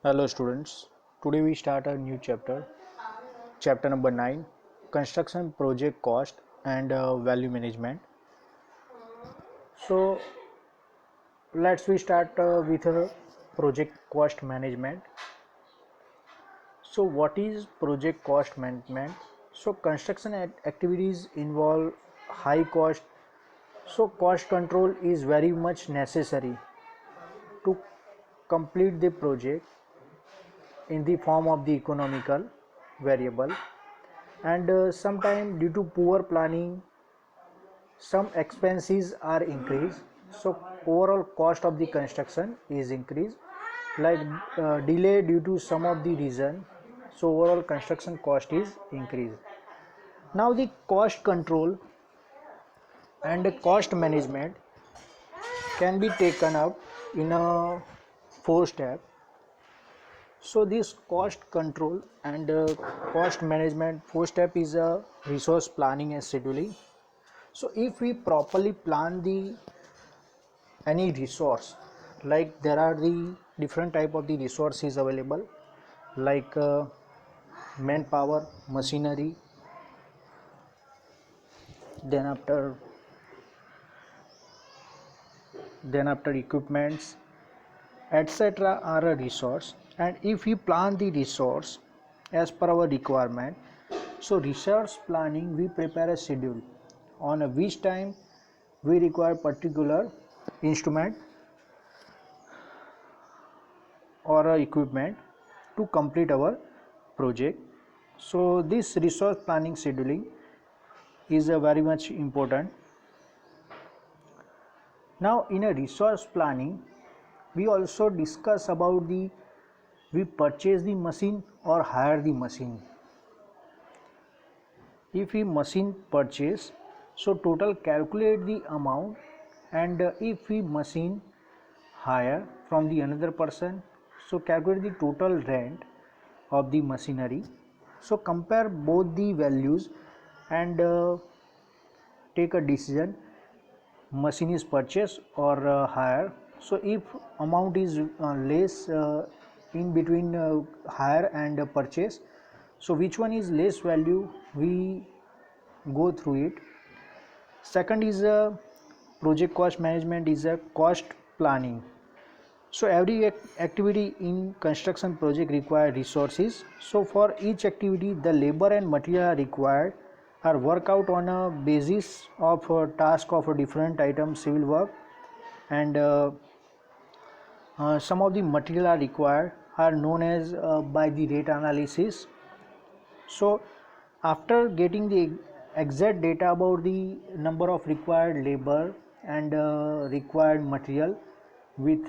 Hello students, today we start a new chapter, chapter number 9, construction project cost and value management. So let's we start with project cost management. So what is project cost management? So construction activities involve high cost, so cost control is very much necessary to complete the project in the form of the economical variable, and sometimes due to poor planning some expenses are increased, so overall cost of the construction is increased, like delay due to some of the reason, so overall construction cost is increased. Now the cost control and cost management can be taken up in a four step. So this cost control and cost management four step is a resource planning and scheduling. So if we properly plan the any resource, like there are the different type of the resources available, like manpower, machinery, then after equipments, etc. are a resource, and if we plan the resource as per our requirement, so resource planning we prepare a schedule on a which time we require particular instrument or equipment to complete our project. So this resource planning scheduling is very much important. Now in a resource planning we also discuss about the we purchase the machine or hire the machine. If we machine purchase, so total calculate the amount, and if we machine hire from the another person, so calculate the total rent of the machinery. So compare both the values and take a decision, machine is purchase or hire. So if amount is less in between hire and purchase, so which one is less value, we go through it. Second is a project cost management is a cost planning. So every activity in construction project require resources. So for each activity the labor and material are required are worked out on a basis of a task of a different item civil work, and some of the material are required are known as by the rate analysis. So after getting the exact data about the number of required labor and required material with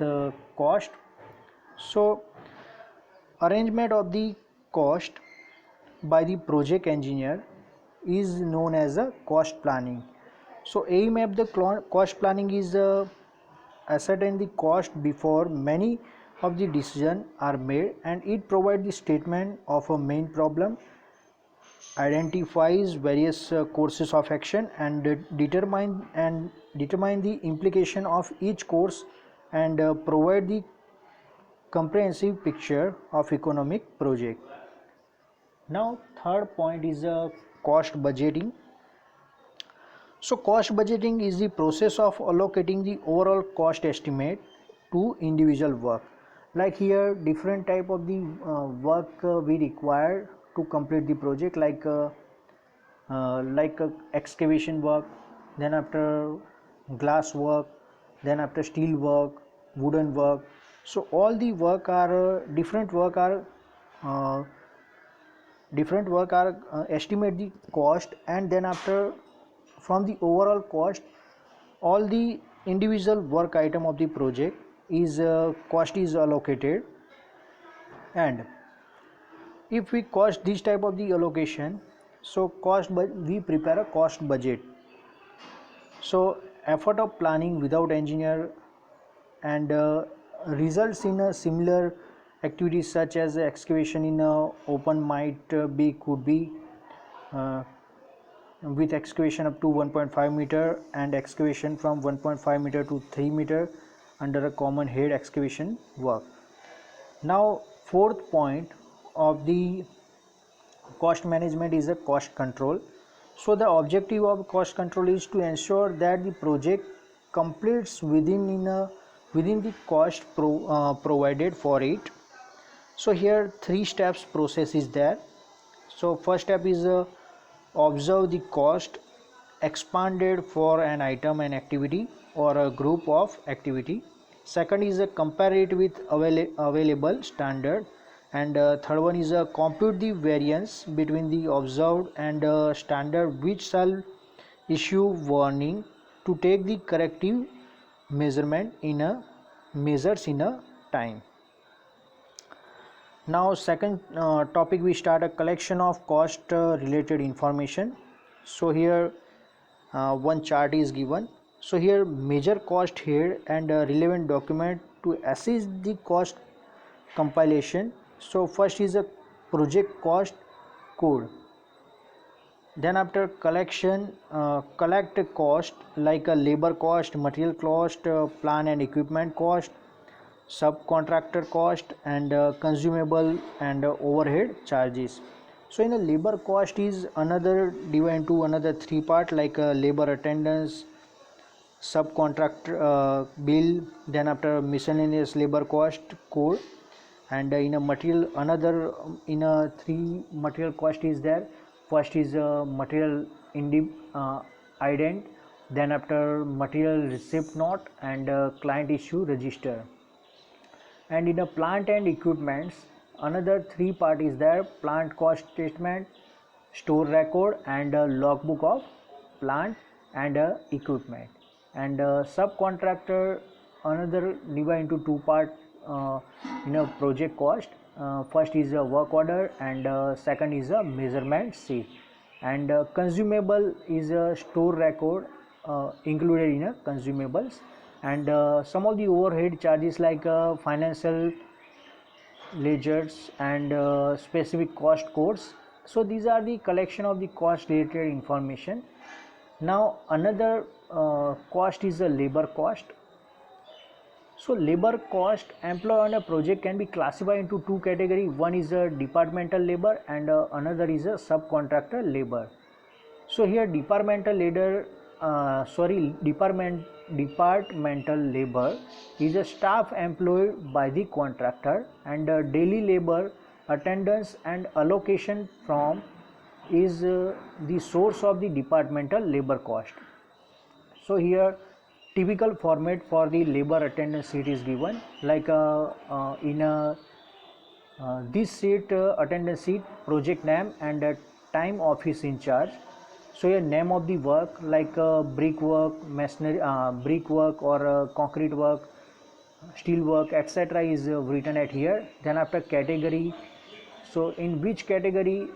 cost, so arrangement of the cost by the project engineer is known as a cost planning. So aim of the cost planning is ascertain the cost before many of the decisions are made, and it provides the statement of a main problem, identifies various courses of action, and determine the implication of each course, and provide the comprehensive picture of economic project. Now third point is cost budgeting. So cost budgeting is the process of allocating the overall cost estimate to individual work. Like here different type of the work we require to complete the project, like excavation work, then after glass work, then after steel work, wooden work. So all the work are uh, estimate the cost, and then after from the overall cost all the individual work item of the project is cost is allocated. And if we cost this type of the allocation, so we prepare a cost budget. So effort of planning without engineer and results in a similar activities such as excavation in a open might be could be uh, with excavation up to 1.5 meter and excavation from 1.5 meter to 3 meter under a common head excavation work. Now Fourth point of the cost management is a cost control. So the objective of cost control is to ensure that the project completes within the cost provided for it. So here three steps process is there. So first step is observe the cost expanded for an item and activity or a group of activity. Second is compare it with available standard, and third one is compute the variance between the observed and standard, which shall issue warning to take the corrective measurement in a measures in a time. Now second topic, we start a collection of cost related information. So here one chart is given. So here major cost here and relevant document to assist the cost compilation. So first is a project cost code. Then after collection, collect cost like a labor cost, material cost, plant and equipment cost, subcontractor cost, and consumable and overhead charges. So in a labor cost is another divided into another three part, like labor attendance, subcontractor bill, then after miscellaneous labor cost code, and in a material another in a three material cost is there. First is material ident, then after material receipt note, and client issue register. And in a plant and equipments, another three part is there: plant cost statement, store record, and logbook of plant and equipment. And subcontractor another divide into two part in a project cost. First is a work order, and second is a measurement sheet. And consumable is a store record included in a consumables. And some of the overhead charges like financial ledgers and specific cost codes. So these are the collection of the cost related information. Now another cost is a labor cost. So labor cost employed on a project can be classified into two categories. One is a departmental labor, and another is a subcontractor labor. So here departmental labor is a staff employed by the contractor, and daily labor attendance and allocation from is the source of the departmental labor cost. So here typical format for the labor attendance sheet is given, like in a this sheet attendance sheet, project name and time office in charge. So a name of the work like brickwork, masonry, brickwork or concrete work, steel work, etc. is written at here. Then after category, so in which category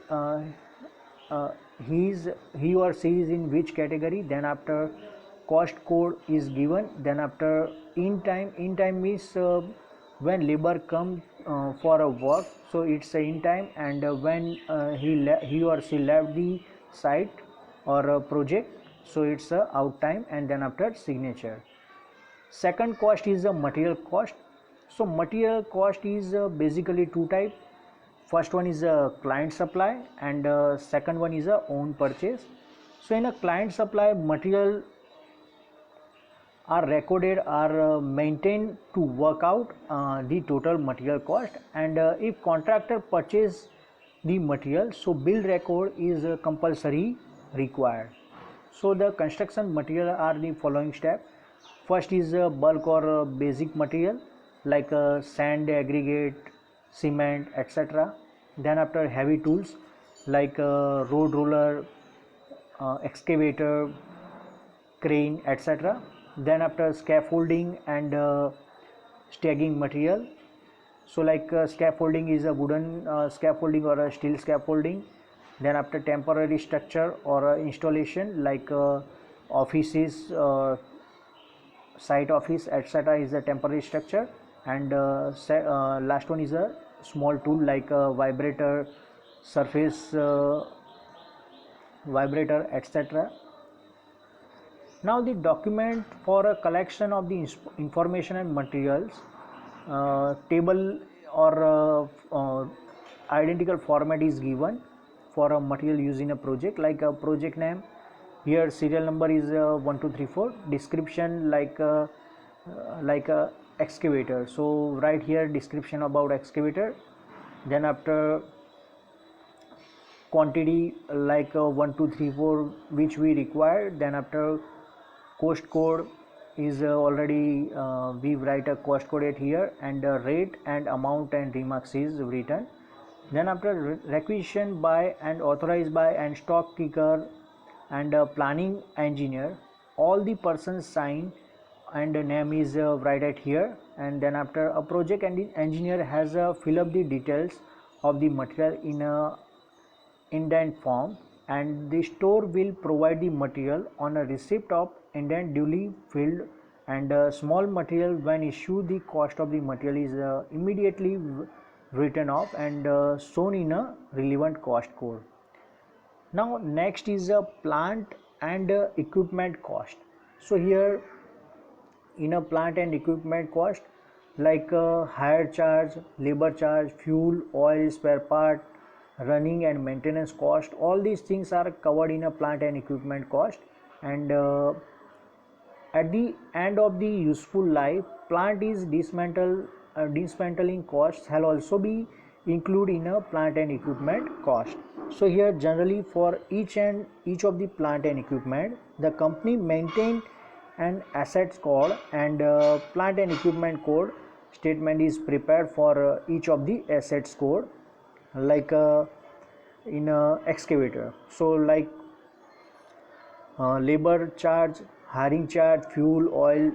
he or she is in which category. Then after cost code is given. Then after in time means when labor come for a work, so it's a in time, and when he or she left the site or a project, so it's a out time, and then after signature. Second cost is a material cost. So material cost is basically two type. First one is a client supply, and second one is a own purchase. So in a client supply, material are recorded are maintained to work out the total material cost, and if contractor purchase the material, so bill record is compulsory required. So the construction material are the following step. First is bulk or basic material like sand, aggregate, cement, etc. Then after heavy tools like road roller, excavator, crane, etc. Then after scaffolding and staging material, so like scaffolding is a wooden scaffolding or a steel scaffolding. Then after temporary structure or installation like offices, site office, etc. is a temporary structure. And last one is a small tool like a vibrator, surface vibrator, etc. Now the document for a collection of the information and materials table or identical format is given for a material used in a project, like a project name. Here serial number is 1234, description like a excavator, so right here description about excavator. Then after quantity like 1234 which we require. Then after cost code is already we write a cost code at here, and rate and amount and remarks is written. Then after requisition by and authorized by and stock kicker and planning engineer, all the persons sign and name is right at here. And then after a project engineer has fill up the details of the material in a indent form, and the store will provide the material on a receipt of indent duly filled, and small material when issued the cost of the material is immediately written off and shown in a relevant cost code. Now next is a plant and equipment cost. So here in a plant and equipment cost, like hire charge, labor charge, fuel, oil, spare part, running and maintenance cost, all these things are covered in a plant and equipment cost. And at the end of the useful life, plant is dismantling costs shall also be included in a plant and equipment cost. So here generally for each of the plant and equipment, the company maintain an assets code and plant and equipment code statement is prepared for each of the assets code, like in a excavator. So like labor charge, hiring charge, fuel, oil,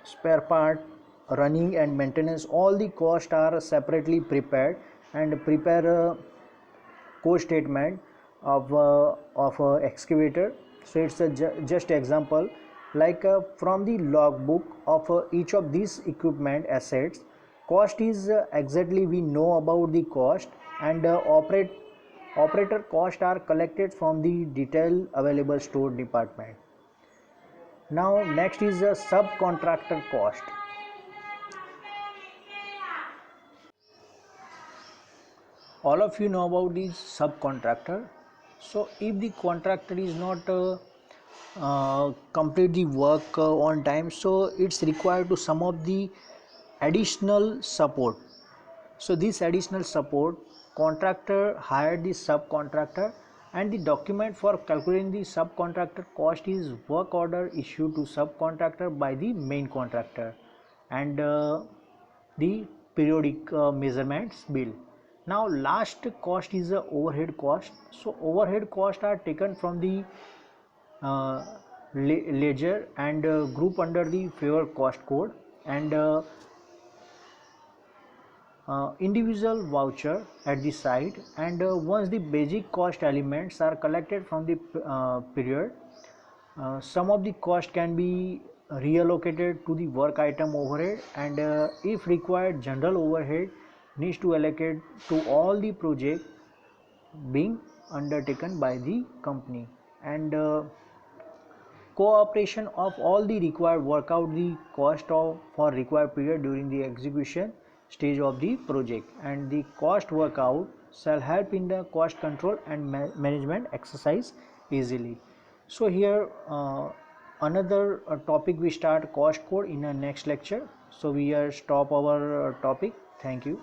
spare part, running and maintenance, all the costs are separately prepared, and prepare a cost statement of a excavator. So it's a just example, like from the logbook of each of these equipment assets, cost is exactly we know about the cost, and operator cost are collected from the detail available store department. Now next is a subcontractor cost. All of you know about the subcontractor. So if the contractor is not complete the work on time, so it's required to some of the additional support. So this additional support, contractor hired the subcontractor, and the document for calculating the subcontractor cost is work order issued to subcontractor by the main contractor, and the periodic measurements bill. Now last cost is the overhead cost. So overhead costs are taken from the uh, ledger and group under the favor cost code, and individual voucher at the site. And once the basic cost elements are collected from the period, some of the cost can be reallocated to the work item overhead, and if required general overhead needs to allocate to all the project being undertaken by the company. And cooperation of all the required work out the cost of for required period during the execution stage of the project, and the cost workout shall help in the cost control and management exercise easily. So here another topic we start cost code in a next lecture. So we are stop our topic. Thank you.